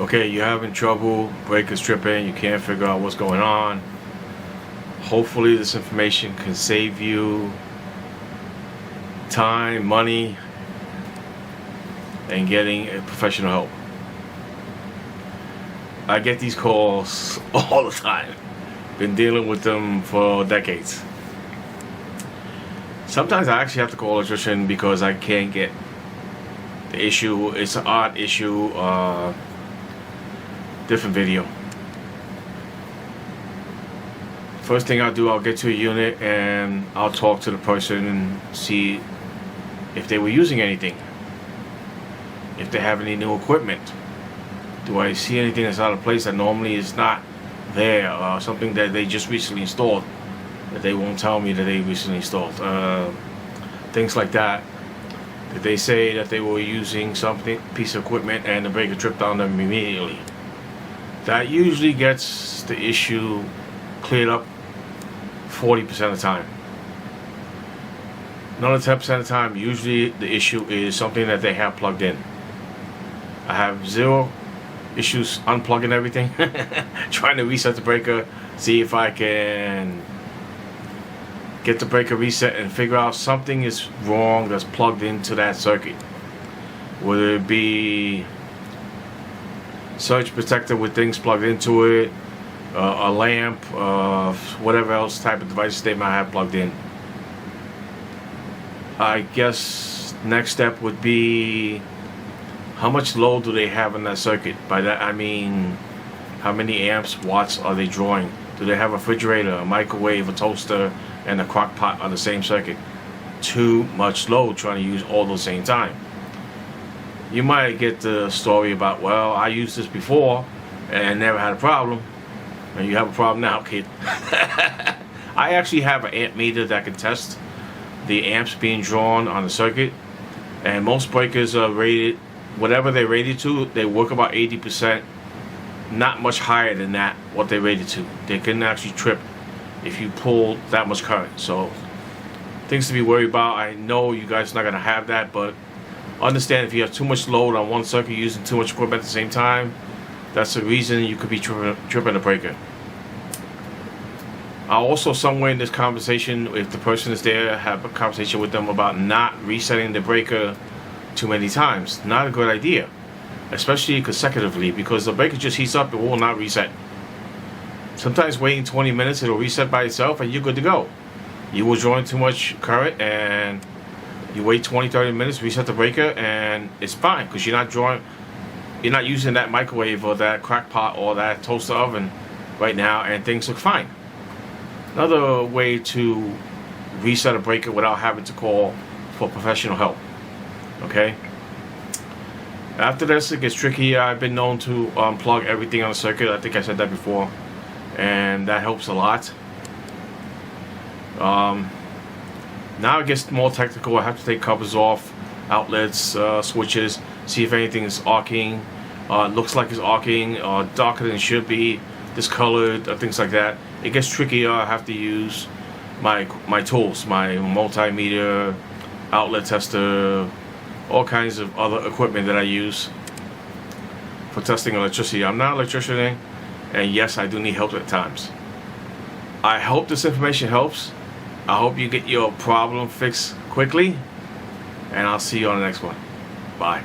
Okay, you're having trouble, breakers tripping, you can't figure out what's going on. Hopefully this information can save you time, money, and getting a professional help. I get these calls all the time. Been dealing with them for decades. Sometimes I actually have to call an electrician because I can't get the issue. It's an odd issue. Different video. First thing I'll do, I'll get to a unit and I'll talk to the person and see if they were using anything, if they have any new equipment. Do I see anything that's out of place that normally is not there, or something that they just recently installed that they won't tell me that they recently installed? Things like that. Did they say that they were using something, piece of equipment, and the breaker tripped on them immediately? That usually gets the issue cleared up 40% of the time. Another 10% of the time, usually the issue is something that they have plugged in. I have zero issues unplugging everything, trying to reset the breaker, see if I can get the breaker reset and figure out something is wrong that's plugged into that circuit. Whether it be surge protector with things plugged into it, a lamp, whatever else type of device they might have plugged in. I guess next step would be, how much load do they have in that circuit? By that I mean, how many amps, watts are they drawing? Do they have a refrigerator, a microwave, a toaster, and a crock pot on the same circuit? Too much load trying to use all at the same time. You might get the story about, well, I used this before and never had a problem. And you have a problem now, kid. I actually have an amp meter that can test the amps being drawn on the circuit. And most breakers are rated, whatever they're rated to, they work about 80%. Not much higher than that, what they're rated to. They can actually trip if you pull that much current. So, things to be worried about. I know you guys are not going to have that, but understand if you have too much load on one circuit, using too much equipment at the same time, that's the reason you could be tripping the breaker. I'll also, somewhere in this conversation, if the person is there, have a conversation with them about not resetting the breaker too many times. Not a good idea, especially consecutively, because the breaker just heats up, it will not reset. Sometimes waiting 20 minutes, it'll reset by itself and you're good to go. You were drawing too much current and you wait 20-30 minutes, reset the breaker, and it's fine because you're not using that microwave or that crock pot or that toaster oven right now, and things look fine. Another way to reset a breaker without having to call for professional help. Okay? After this, it gets tricky. I've been known to unplug everything on the circuit. I think I said that before, and that helps a lot. Now it gets more technical. I have to take covers off, outlets, switches, see if anything is arcing. Looks like it's arcing, darker than it should be, discolored, things like that. It gets trickier. I have to use my tools, my multimeter, outlet tester, all kinds of other equipment that I use for testing electricity. I'm not an electrician, and yes, I do need help at times. I hope this information helps. I hope you get your problem fixed quickly, and I'll see you on the next one. Bye.